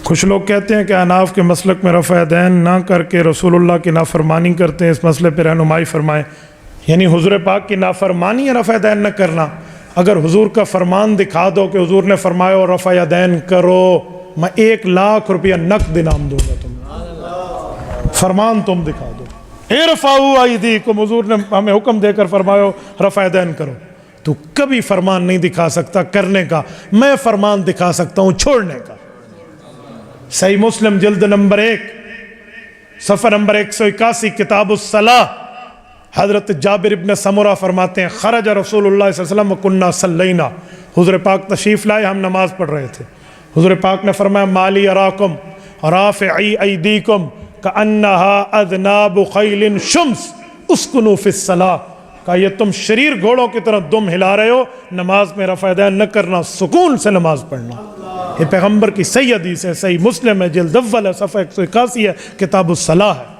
کچھ لوگ کہتے ہیں کہ اناف کے مسلک میں رفع دین نہ کر کے رسول اللہ کی نافرمانی کرتے ہیں، اس مسئلے پہ رہنمائی فرمائیں۔ یعنی حضور پاک کی نافرمانی ہے رفع دین نہ کرنا؟ اگر حضور کا فرمان دکھا دو کہ حضور نے فرمایا اور رفع دین کرو، میں 1,00,000 روپیہ نقد انعام دوں گا تمہیں۔ فرمان تم دکھا دو، ارفعوا ایدیکم، حضور نے ہمیں حکم دے کر فرمایا رفع دین کرو۔ تو کبھی فرمان نہیں دکھا سکتا کرنے کا، میں فرمان دکھا سکتا ہوں چھوڑنے کا۔ صحیح مسلم جلد نمبر 1 صفحہ نمبر 181 کتاب الصلاۃ، حضرت جابر ابن سمرہ فرماتے ہیں خرج رسول اللہ صلی اللہ علیہ وسلم وکنا صلینا، حضور پاک تشریف لائے، ہم نماز پڑھ رہے تھے، حضور پاک نے فرمایا مالی اراکم رافعی ایدیکم کأنہا اذناب خیل شمس اسکنوا فی الصلاۃ، کہا یہ تم شریر گھوڑوں کی طرح دم ہلا رہے ہو، نماز میں رفع دین نہ کرنا، سکون سے نماز پڑھنا۔ یہ پیغمبر کی صحیح حدیث ہے، صحیح مسلم ہے، جلد اول ہے، صفحہ 181 ہے، کتاب الصلاۃ ہے۔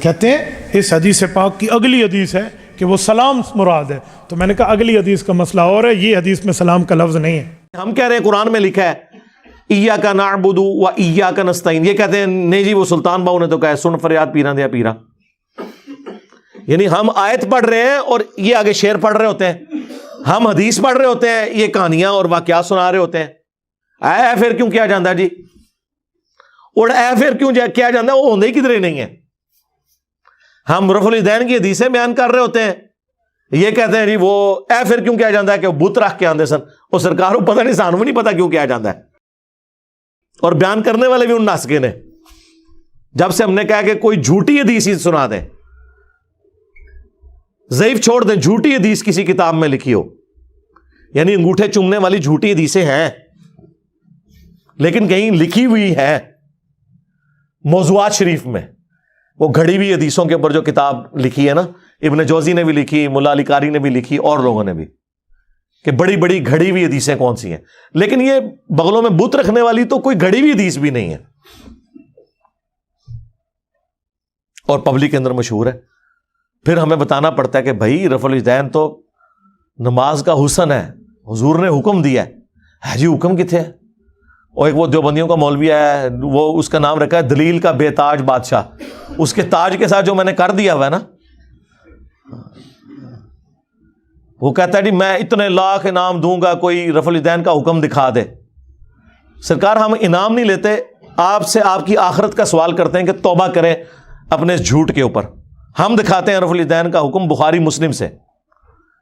کہتے ہیں اس حدیث پاک کی اگلی حدیث ہے کہ وہ سلام مراد ہے، تو میں نے کہا اگلی حدیث کا مسئلہ اور ہے، یہ حدیث میں سلام کا لفظ نہیں ہے۔ ہم کہہ رہے ہیں قرآن میں لکھا ہے ایاک نعبد و ایاک نستعین، یہ کہتے ہیں نہیں جی وہ سلطان باؤ نے تو کہا سن فریاد پیرا دیا پیرا، یعنی ہم آیت پڑھ رہے ہیں اور یہ آگے شعر پڑھ رہے ہوتے ہیں، ہم حدیث پڑھ رہے ہوتے ہیں، یہ کہانیاں اور واقعات سنا رہے ہوتے ہیں۔ اے پھر کیوں کیا جاندہ جی، اور اے پھر کیوں کیا جاندہ، وہ ہوندے ہی کدھر نہیں ہے۔ ہم رفع الیدین کی حدیثیں بیان کر رہے ہوتے ہیں، یہ کہتے ہیں جی وہ اے پھر کیوں کیا جاندہ ہے کہ وہ بت رکھ کے آندے سن، وہ سرکار کو پتہ نہیں، سانوں نہیں پتہ کیوں کیا جاندہ ہے، اور بیان کرنے والے بھی ان ناسکے نے۔ جب سے ہم نے کہا کہ کوئی جھوٹی حدیث ہی سنا دیں، ضعیف چھوڑ دیں، جھوٹی حدیث کسی کتاب میں لکھی ہو، یعنی انگوٹھے چومنے والی جھوٹی حدیثیں ہیں لیکن کہیں لکھی ہوئی ہے موضوعات شریف میں، وہ گھڑی ہوئی حدیثوں کے اوپر جو کتاب لکھی ہے نا، ابن جوزی نے بھی لکھی، ملا علی قاری نے بھی لکھی، اور لوگوں نے بھی، کہ بڑی بڑی گھڑی ہوئی حدیثیں کون سی ہیں، لیکن یہ بغلوں میں بت رکھنے والی تو کوئی گھڑی ہوئی حدیث بھی نہیں ہے، اور پبلک کے اندر مشہور ہے۔ پھر ہمیں بتانا پڑتا ہے کہ بھائی رفع الیدین تو نماز کا حسن ہے، حضور نے حکم دیا ہے جی، حکم کتنے ہے؟ اور ایک وہ دیوبندیوں کا مولوی ہے، وہ اس کا نام رکھا ہے دلیل کا بے تاج بادشاہ، اس کے تاج کے ساتھ جو میں نے کر دیا ہوا ہے نا، وہ کہتا ہے جی میں اتنے لاکھ انعام دوں گا کوئی رفع الیدین کا حکم دکھا دے۔ سرکار ہم انعام نہیں لیتے، آپ سے آپ کی آخرت کا سوال کرتے ہیں کہ توبہ کریں اپنے اس جھوٹ کے اوپر۔ ہم دکھاتے ہیں رفع الیدین کا حکم بخاری مسلم سے،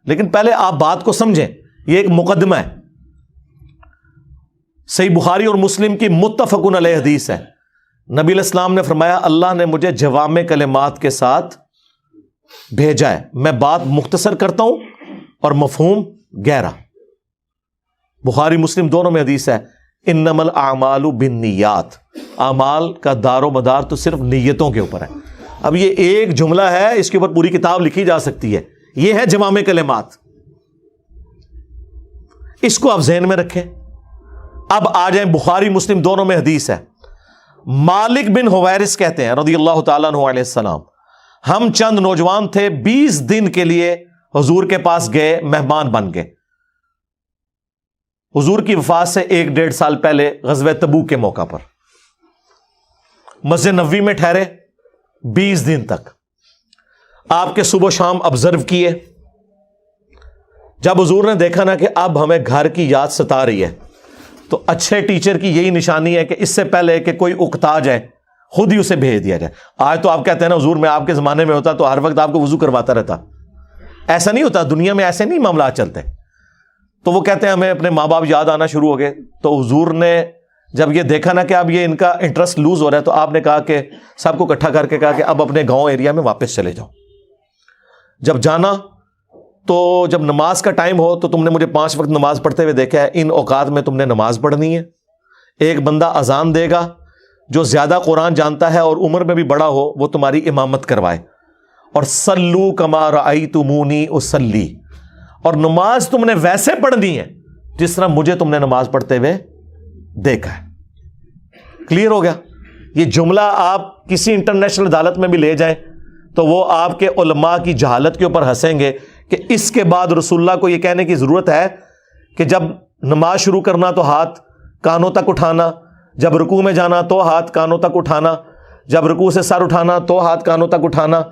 لیکن پہلے آپ بات کو سمجھیں، یہ ایک مقدمہ ہے۔ صحیح بخاری اور مسلم کی متفقن علیہ حدیث ہے، نبی علیہ السلام نے فرمایا اللہ نے مجھے جوامع کلمات کے ساتھ بھیجا ہے، میں بات مختصر کرتا ہوں اور مفہوم گہرا۔ بخاری مسلم دونوں میں حدیث ہے انما الاعمال بالنیات، اعمال کا دار و مدار تو صرف نیتوں کے اوپر ہے۔ اب یہ ایک جملہ ہے، اس کے اوپر پوری کتاب لکھی جا سکتی ہے، یہ ہے جوامع کلمات، اس کو آپ ذہن میں رکھیں۔ اب آ جائیں بخاری مسلم دونوں میں حدیث ہے، مالک بن حویرث کہتے ہیں رضی اللہ تعالیٰ عنہ علیہ السلام، ہم چند نوجوان تھے 20 دن کے لیے حضور کے پاس گئے، مہمان بن گئے، حضور کی وفات سے 1-1.5 سال پہلے غزوہ تبوک کے موقع پر مسجد نبوی میں ٹھہرے 20 دن تک، آپ کے صبح و شام آبزرو کیے۔ جب حضور نے دیکھا نا کہ اب ہمیں گھر کی یاد ستا رہی ہے، تو اچھے ٹیچر کی یہی نشانی ہے کہ اس سے پہلے کہ کوئی اکتا جائے خود ہی اسے بھیج دیا جائے۔ آج تو آپ کہتے ہیں نا حضور میں آپ کے زمانے میں ہوتا تو ہر وقت آپ کو وضو کرواتا رہتا، ایسا نہیں ہوتا، دنیا میں ایسے نہیں معاملات چلتے۔ تو وہ کہتے ہیں ہمیں اپنے ماں باپ یاد آنا شروع ہو گئے، تو حضور نے جب یہ دیکھا نا کہ اب یہ ان کا انٹرسٹ لوز ہو رہا ہے، تو آپ نے کہا کہ سب کو اکٹھا کر کے کہا کہ اب اپنے گاؤں ایریا میں واپس چلے جاؤ۔ جب جانا تو جب نماز کا ٹائم ہو تو تم نے مجھے 5 وقت نماز پڑھتے ہوئے دیکھا ہے، ان اوقات میں تم نے نماز پڑھنی ہے۔ ایک بندہ اذان دے گا جو زیادہ قرآن جانتا ہے اور عمر میں بھی بڑا ہو، وہ تمہاری امامت کروائے، اور صلو کما رأیتمونی اصلی، اور نماز تم نے ویسے پڑھنی ہے جس طرح مجھے تم نے نماز پڑھتے ہوئے دیکھا ہے۔ کلیئر ہو گیا؟ یہ جملہ آپ کسی انٹرنیشنل عدالت میں بھی لے جائیں تو وہ آپ کے علماء کی جہالت کے اوپر ہنسیں گے کہ اس کے بعد رسول اللہ کو یہ کہنے کی ضرورت ہے کہ جب نماز شروع کرنا تو ہاتھ کانوں تک اٹھانا، جب رکوع میں جانا تو ہاتھ کانوں تک اٹھانا, جب رکوع سے سر اٹھانا تو ہاتھ کانوں تک اٹھانا,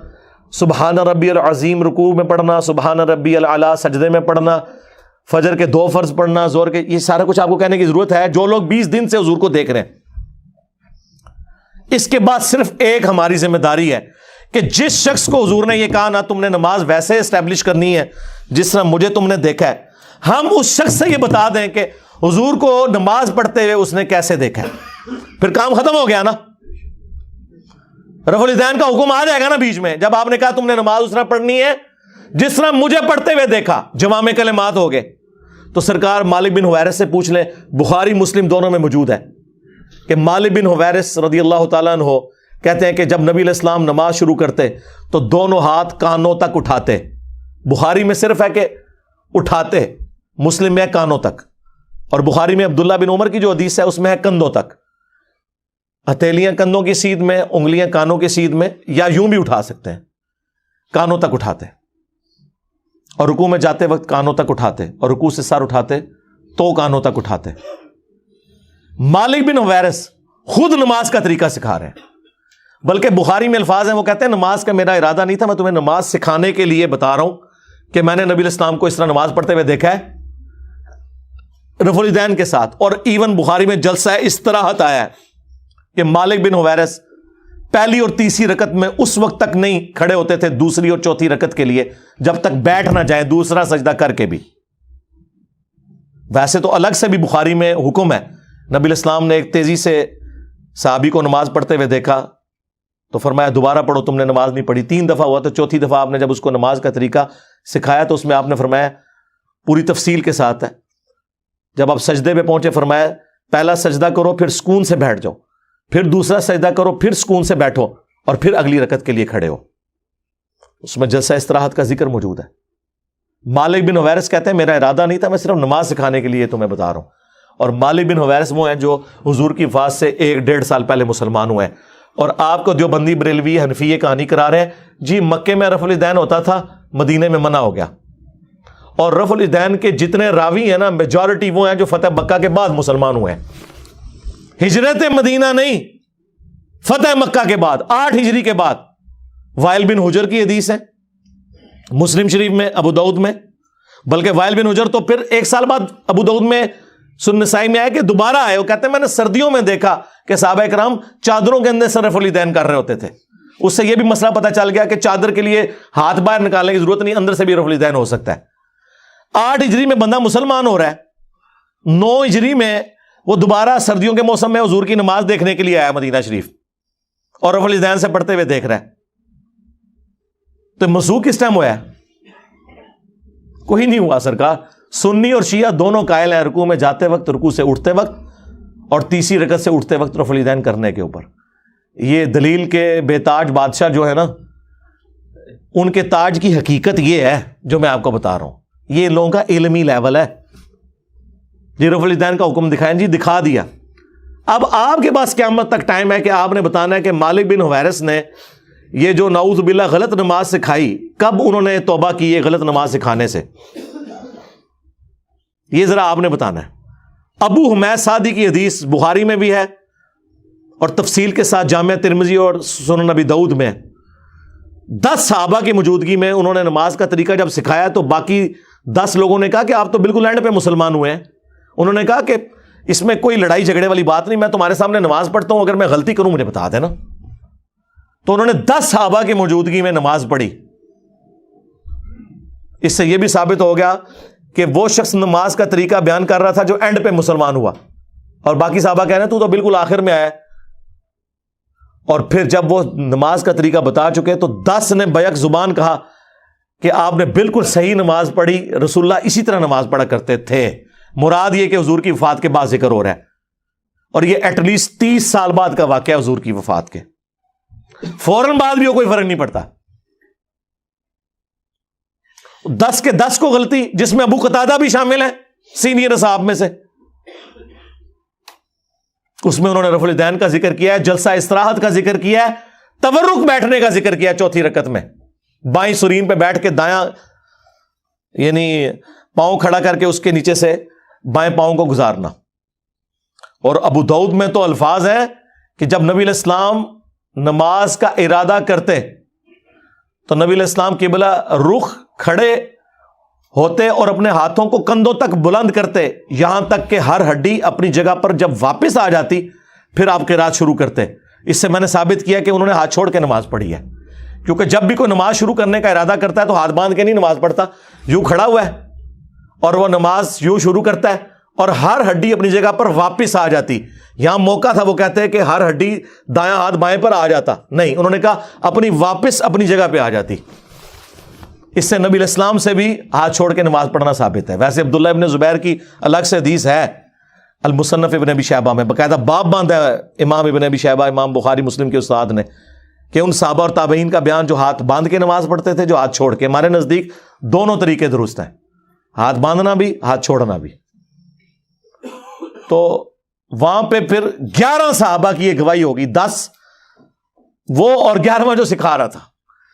سبحان ربی العظیم رکوع میں پڑھنا, سبحان ربی الاعلیٰ سجدے میں پڑھنا, فجر کے 2 فرض پڑھنا, زور کے, یہ سارا کچھ آپ کو کہنے کی ضرورت ہے جو لوگ 20 دن سے حضور کو دیکھ رہے ہیں. اس کے بعد صرف ایک ہماری ذمہ داری ہے کہ جس شخص کو حضور نے یہ کہا نا تم نے نماز ویسے اسٹیبلش کرنی ہے جس طرح مجھے تم نے دیکھا ہے, ہم اس شخص سے یہ بتا دیں کہ حضور کو نماز پڑھتے ہوئے اس نے کیسے دیکھا ہے, پھر کام ختم ہو گیا نا. رفع الیدین کا حکم آ جائے گا نا بیچ میں, جب آپ نے کہا تم نے نماز اس طرح پڑھنی ہے جس طرح مجھے پڑھتے ہوئے دیکھا, جوامع کلمات ہو گئے. تو سرکار مالک بن حویرث سے پوچھ لیں, بخاری مسلم دونوں میں موجود ہے کہ مالک بن حویرث رضی اللہ تعالیٰ عنہ کہتے ہیں کہ جب نبی علیہ السلام نماز شروع کرتے تو دونوں ہاتھ کانوں تک اٹھاتے. بخاری میں صرف ہے کہ اٹھاتے, مسلم میں ہے کانوں تک, اور بخاری میں عبداللہ بن عمر کی جو حدیث ہے اس میں ہے کندھوں تک. ہتھیلیاں کندھوں کی سیدھ میں, انگلیاں کانوں کی سیدھ میں, یا یوں بھی اٹھا سکتے ہیں, کانوں تک اٹھاتے. اور رکوع میں جاتے وقت کانوں تک اٹھاتے, اور رکوع سے سر اٹھاتے تو کانوں تک اٹھاتے. مالک بن حویرث خود نماز کا طریقہ سکھا رہے ہیں, بلکہ بخاری میں الفاظ ہیں, وہ کہتے ہیں نماز کا میرا ارادہ نہیں تھا, میں تمہیں نماز سکھانے کے لیے بتا رہا ہوں کہ میں نے نبی علیہ السلام کو اس طرح نماز پڑھتے ہوئے دیکھا ہے رفع الیدین کے ساتھ. اور ایون بخاری میں جلسہ استراحت آیا ہے کہ مالک بن حویرث پہلی اور تیسری رکعت میں اس وقت تک نہیں کھڑے ہوتے تھے دوسری اور چوتھی رکعت کے لیے جب تک بیٹھ نہ جائیں دوسرا سجدہ کر کے بھی. ویسے تو الگ سے بھی بخاری میں حکم ہے, نبی علیہ السلام نے ایک تیزی سے صحابی کو نماز پڑھتے ہوئے دیکھا تو فرمایا دوبارہ پڑھو, تم نے نماز نہیں پڑھی. 3 دفعہ ہوا تو چوتھی دفعہ آپ نے جب اس کو نماز کا طریقہ سکھایا تو اس میں آپ نے فرمایا پوری تفصیل کے ساتھ ہے, جب آپ سجدے پہ پہنچے فرمایا پہلا سجدہ کرو پھر سکون سے بیٹھ جاؤ, پھر دوسرا سجدہ کرو پھر سکون سے بیٹھو, اور پھر اگلی رکعت کے لیے کھڑے ہو. اس میں جلسہ استراحت کا ذکر موجود ہے. مالک بن حویرث کہتے ہیں میرا ارادہ نہیں تھا, میں صرف نماز سکھانے کے لیے تمہیں بتا رہا ہوں. اور مالک بن حویرث وہ ہیں جو حضور کی وفات سے 1-1.5 سال پہلے مسلمان ہوئے ہیں, اور آپ کو دیوبندی بریلوی حنفی یہ کہانی کرا رہے ہیں جی مکے میں رفع الیدین ہوتا تھا, مدینے میں منع ہو گیا. اور رفع الیدین کے جتنے راوی ہیں نا میجورٹی وہ ہیں جو فتح مکہ کے بعد مسلمان ہوئے ہیں, ہجرت مدینہ نہیں, فتح مکہ کے بعد 8 ہجری کے بعد. وائل بن حجر کی حدیث ہے مسلم شریف میں, ابو داؤد میں, بلکہ وائل بن حجر تو پھر 1 سال بعد ابو داؤد میں سنن نسائی میں آئے کہ دوبارہ آئے, وہ کہتے ہیں میں نے سردیوں میں دیکھا کہ صحابہ کرام چادروں کے اندر سے رفع الیدین کر رہے ہوتے تھے. اس سے یہ بھی مسئلہ پتہ چل گیا کہ چادر کے لیے ہاتھ باہر نکالنے کی ضرورت نہیں, اندر سے بھی رفع الیدین ہو سکتا ہے. 8 ہجری میں بندہ مسلمان ہو رہا ہے, 9 ہجری میں وہ دوبارہ سردیوں کے موسم میں حضور کی نماز دیکھنے کے لیے آیا مدینہ شریف, اور رفع الیدین سے پڑھتے ہوئے دیکھ رہا ہے. تو مسوق کس ٹائم ہوا ہے؟ کوئی نہیں ہوا سرکار. سنی اور شیعہ دونوں قائل ہیں رکوع میں جاتے وقت, رکوع سے اٹھتے وقت, اور تیسری رکعت سے اٹھتے وقت رفع الیدین کرنے کے اوپر. یہ دلیل کے بے تاج بادشاہ جو ہے نا, ان کے تاج کی حقیقت یہ ہے جو میں آپ کو بتا رہا ہوں. یہ لوگوں کا علمی لیول ہے. جی رفع الیدین کا حکم دکھائیں, جی دکھا دیا. اب آپ کے پاس قیامت تک ٹائم ہے کہ آپ نے بتانا ہے کہ مالک بن حویرث نے یہ جو نعوذ باللہ غلط نماز سکھائی, کب انہوں نے توبہ کی یہ غلط نماز سکھانے سے, یہ ذرا آپ نے بتانا ہے. ابو حمید سعدی کی حدیث بخاری میں بھی ہے اور تفصیل کے ساتھ جامعہ ترمذی اور سنن نبی داؤد میں. 10 صحابہ کی موجودگی میں انہوں نے نماز کا طریقہ جب سکھایا تو باقی 10 لوگوں نے کہا کہ آپ تو بالکل اینڈ پہ مسلمان ہوئے ہیں. انہوں نے کہا کہ اس میں کوئی لڑائی جھگڑے والی بات نہیں, میں تمہارے سامنے نماز پڑھتا ہوں, اگر میں غلطی کروں مجھے بتا دینا. تو انہوں نے 10 صحابہ کی موجودگی میں نماز پڑھی. اس سے یہ بھی ثابت ہو گیا کہ وہ شخص نماز کا طریقہ بیان کر رہا تھا جو اینڈ پہ مسلمان ہوا, اور باقی صحابہ کہہ رہے ہیں تو بالکل آخر میں آیا. اور پھر جب وہ نماز کا طریقہ بتا چکے تو 10 نے بیک زبان کہا کہ آپ نے بالکل صحیح نماز پڑھی, رسول اللہ اسی طرح نماز پڑھا کرتے تھے. مراد یہ کہ حضور کی وفات کے بعد ذکر ہو رہا ہے, اور یہ ایٹ لیسٹ 30 سال بعد کا واقعہ حضور کی وفات کے. فوراً بعد بھی کوئی فرق نہیں پڑتا. 10 کے 10 کو غلطی, جس میں ابو قتادہ بھی شامل ہے سینئر صاحب میں سے. اس میں انہوں نے رفع الیدین کا ذکر کیا ہے, جلسہ استراحت کا ذکر کیا ہے, تورک بیٹھنے کا ذکر کیا ہے. چوتھی رکعت میں بائیں سرین پہ بیٹھ کے دایاں یعنی پاؤں کھڑا کر کے اس کے نیچے سے بائیں پاؤں کو گزارنا. اور ابو داؤد میں تو الفاظ ہیں کہ جب نبی علیہ السلام نماز کا ارادہ کرتے تو نبی علیہ السلام قبلہ رخ کھڑے ہوتے اور اپنے ہاتھوں کو کندھوں تک بلند کرتے، یہاں تک کہ ہر ہڈی اپنی جگہ پر جب واپس آ جاتی پھر آپ قرات شروع کرتے۔ اس سے میں نے ثابت کیا کہ انہوں نے ہاتھ چھوڑ کے نماز پڑھی ہے، کیونکہ جب بھی کوئی نماز شروع کرنے کا ارادہ کرتا ہے تو ہاتھ باندھ کے نہیں نماز پڑھتا، یوں کھڑا ہوا ہے اور وہ نماز یوں شروع کرتا ہے اور ہر ہڈی اپنی جگہ پر واپس آ جاتی۔ یہاں موقع تھا وہ کہتے ہیں کہ ہر ہڈی دایاں ہاتھ بائیں پر آ جاتا، نہیں، انہوں نے کہا اپنی واپس اپنی جگہ پہ آ جاتی۔ اس سے نبی علیہ السلام سے بھی ہاتھ چھوڑ کے نماز پڑھنا ثابت ہے۔ ویسے عبداللہ ابن زبیر کی الگ سے حدیث ہے المصنف ابن ابی شیبہ میں، باقاعدہ باب باندھا ہے امام ابن ابی شیبہ، امام بخاری مسلم کے استاد نے، کہ ان صحابہ اور تابعین کا بیان جو ہاتھ باندھ کے نماز پڑھتے تھے، جو ہاتھ چھوڑ کے۔ ہمارے نزدیک دونوں طریقے درست ہیں، ہاتھ باندھنا بھی، ہاتھ چھوڑنا بھی۔ تو وہاں پہ پھر 11 صحابہ کی یہ گواہی ہوگی، 10 وہ اور 11واں جو سکھا رہا تھا۔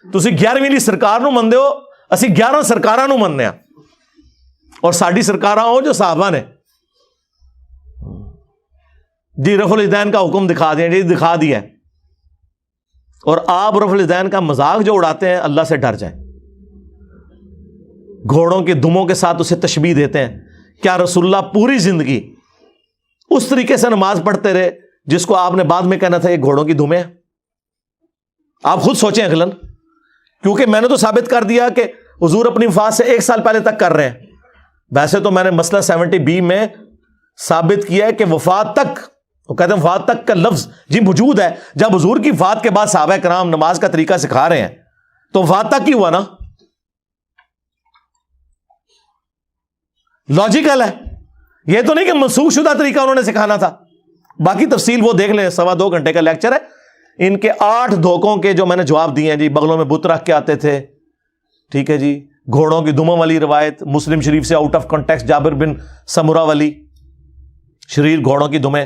تسی 11ویں لی سرکار نو مندے ہو، اسی 11 سرکاراں نو مننے ہاں، اور ساڈی سرکاراں ہو جو صحابہ نے۔ جی رفع الیدین کا حکم دکھا دیا، جی دکھا دیا ہے، اور آپ رفع الیدین کا مذاق جو اڑاتے ہیں، اللہ سے ڈر جائیں۔ گھوڑوں کے دموں کے ساتھ اسے تشبیہ دیتے ہیں۔ کیا رسول اللہ پوری زندگی اس طریقے سے نماز پڑھتے رہے جس کو آپ نے بعد میں کہنا تھا یہ گھوڑوں کی دمیں ہیں؟ آپ خود سوچیں اغلن، کیونکہ میں نے تو ثابت کر دیا کہ حضور اپنی وفات سے 1 سال پہلے تک کر رہے ہیں۔ ویسے تو میں نے مسئلہ 70B میں ثابت کیا ہے کہ وفات تک، وہ کہتے ہیں وفات تک کا لفظ جی موجود ہے۔ جب حضور کی وفات کے بعد صحابہ کرام نماز کا طریقہ سکھا رہے ہیں تو وفات تک ہی ہوا نا، لاجیکل ہے۔ یہ تو نہیں کہ منسوخ شدہ طریقہ انہوں نے سکھانا تھا۔ باقی تفصیل وہ دیکھ لیں، 2.25 گھنٹے کا لیکچر ہے۔ ان کے 8 دھوکوں کے جو میں نے جواب دیے ہیں جی، بغلوں میں بت رکھ کے آتے تھے، ٹھیک ہے جی، گھوڑوں کی دموں والی روایت مسلم شریف سے آؤٹ آف کانٹیکسٹ، جابر بن سمرہ والی شریر گھوڑوں کی دمیں،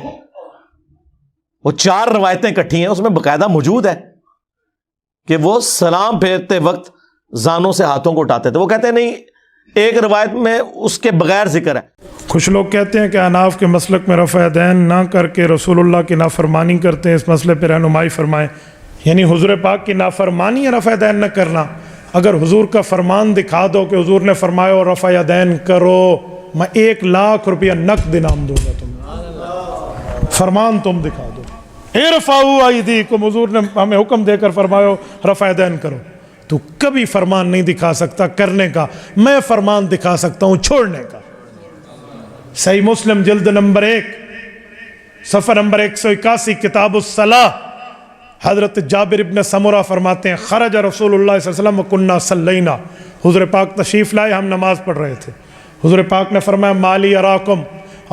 وہ 4 روایتیں کٹھی ہیں، اس میں باقاعدہ موجود ہے کہ وہ سلام پھیرتے وقت زانوں سے ہاتھوں کو اٹھاتے تھے۔ وہ کہتے ہیں نہیں، ایک روایت میں اس کے بغیر ذکر ہے۔ کچھ لوگ کہتے ہیں کہ اناف کے مسلک میں رفع دین نہ کر کے رسول اللہ کی نافرمانی کرتے ہیں، اس مسئلے پہ رہنمائی فرمائیں۔ یعنی حضور پاک کی نافرمانی یا رفع دین نہ کرنا؟ اگر حضور کا فرمان دکھا دو کہ حضور نے فرمایا اور رفع دین کرو، میں 1 لاکھ روپیہ نقد انعام دوں گا تمہیں۔ فرمان تم دکھا دو، ارفعوا ایدیکم، حضور نے ہمیں حکم دے کر فرمایا رفع دین کرو۔ تو کبھی فرمان نہیں دکھا سکتا کرنے کا، میں فرمان دکھا سکتا ہوں چھوڑنے کا۔ صحیح مسلم جلد نمبر 1 صفحہ نمبر 181 کتاب الصلاۃ، حضرت جابر ابن سمرہ فرماتے ہیں خرج رسول اللہ صلی اللہ علیہ وسلم وکنا صلینا، حضور پاک تشریف لائے، ہم نماز پڑھ رہے تھے، حضور پاک نے فرمایا مالی اراکم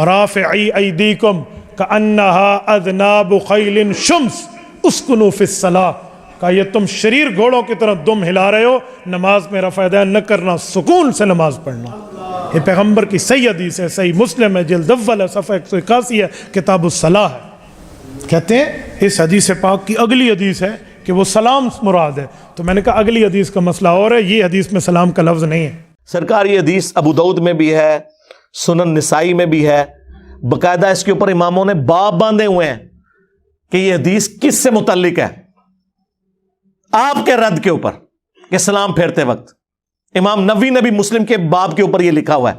رافعی ایدیکم کانہا اذناب خیل شمس اسکنوا فی الصلاۃ، کہا یہ تم شریر گھوڑوں کی طرح دم ہلا رہے ہو، نماز میں رفع دین نہ کرنا، سکون سے نماز پڑھنا۔ یہ پیغمبر کی صحیح حدیث ہے، صحیح مسلم ہے، جلد اول ہے، صفحہ 181 ہے، کتاب الصلاۃ ہے۔ کہتے ہیں اس حدیث پاک کی اگلی حدیث ہے کہ وہ سلام مراد ہے، تو میں نے کہا اگلی حدیث کا مسئلہ اور ہے، یہ حدیث میں سلام کا لفظ نہیں ہے۔ سرکار یہ حدیث ابو داؤد میں بھی ہے، سنن نسائی میں بھی ہے، باقاعدہ اس کے اوپر اماموں نے باب باندھے ہوئے ہیں کہ یہ حدیث کس سے متعلق ہے، آپ کے رد کے اوپر کہ سلام پھیرتے وقت۔ امام نووی نے بھی مسلم کے باب کے اوپر یہ لکھا ہوا ہے۔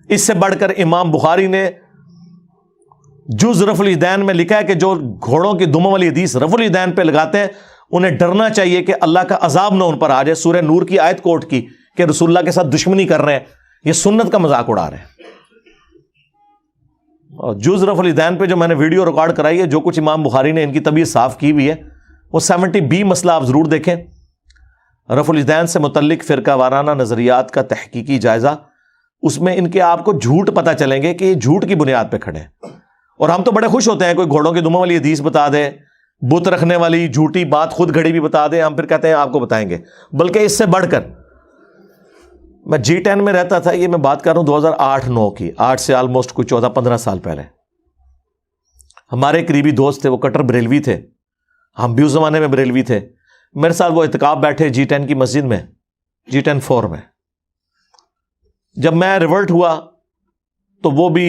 اس سے بڑھ کر امام بخاری نے جز رفع الیدین میں لکھا ہے کہ جو گھوڑوں کی دموں والی حدیث رفع الیدین پہ لگاتے ہیں انہیں ڈرنا چاہیے کہ اللہ کا عذاب نہ ان پر آ جائے۔ سورہ نور کی آیت کوٹ کی کہ رسول اللہ کے ساتھ دشمنی کر رہے ہیں، یہ سنت کا مذاق اڑا رہے ہیں۔ اور جز رفع الیدین پہ جو میں نے ویڈیو ریکارڈ کرائی ہے، جو کچھ امام بخاری نے ان کی طبیعت صاف کی ہوئی ہے، وہ 70B مسئلہ آپ ضرور دیکھیں، رفع الیدین سے متعلق فرقہ وارانہ نظریات کا تحقیقی جائزہ۔ اس میں ان کے آپ کو جھوٹ پتہ چلیں گے کہ یہ جھوٹ کی بنیاد پہ کھڑے ہیں، اور ہم تو بڑے خوش ہوتے ہیں کوئی گھوڑوں کی دموں والی حدیث بتا دے، بت رکھنے والی جھوٹی بات خود گھڑی بھی بتا دے، ہم پھر کہتے ہیں آپ کو بتائیں گے۔ بلکہ اس سے بڑھ کر میں G10 میں رہتا تھا، یہ میں بات کر رہا ہوں 2008-9 کی، 8 سے آلموسٹ کوئی 14-15 سال پہلے۔ ہمارے قریبی دوست تھے، وہ کٹر بریلوی تھے، ہم بھی اس زمانے میں بریلوی تھے۔ میرے ساتھ وہ اعتکاف بیٹھے G10 کی مسجد میں، G10-4 میں۔ جب میں ریورٹ ہوا تو وہ بھی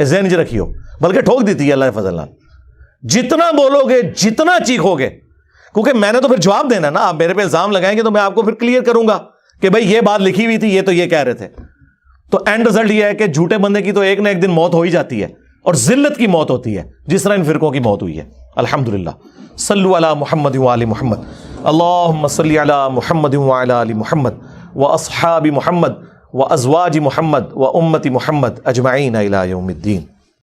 ذہن رکھیو, بلکہ ٹھوک دیتی ہے اللہ کے فضل. جتنا بولو گے, جتنا چیخو گے, کیونکہ میں نے تو پھر جواب دینا نا. آپ میرے پہ الزام لگائیں گے تو میں آپ کو پھر کلیئر کروں گا کہ بھائی یہ بات لکھی ہوئی تھی, یہ تو یہ کہہ رہے تھے. تو اینڈ رزلٹ یہ ہے کہ جھوٹے بندے کی تو ایک نہ ایک دن موت ہو ہی جاتی ہے, اور ذلت کی موت ہوتی ہے, جس طرح ان فرقوں کی موت ہوئی ہے. الحمدللہ. صلو علی محمد و آل محمد. اللہم صلی علی محمد و علی آل محمد و اصحاب محمد و ازواج محمد و امت محمد اجمعین الی یوم الدین.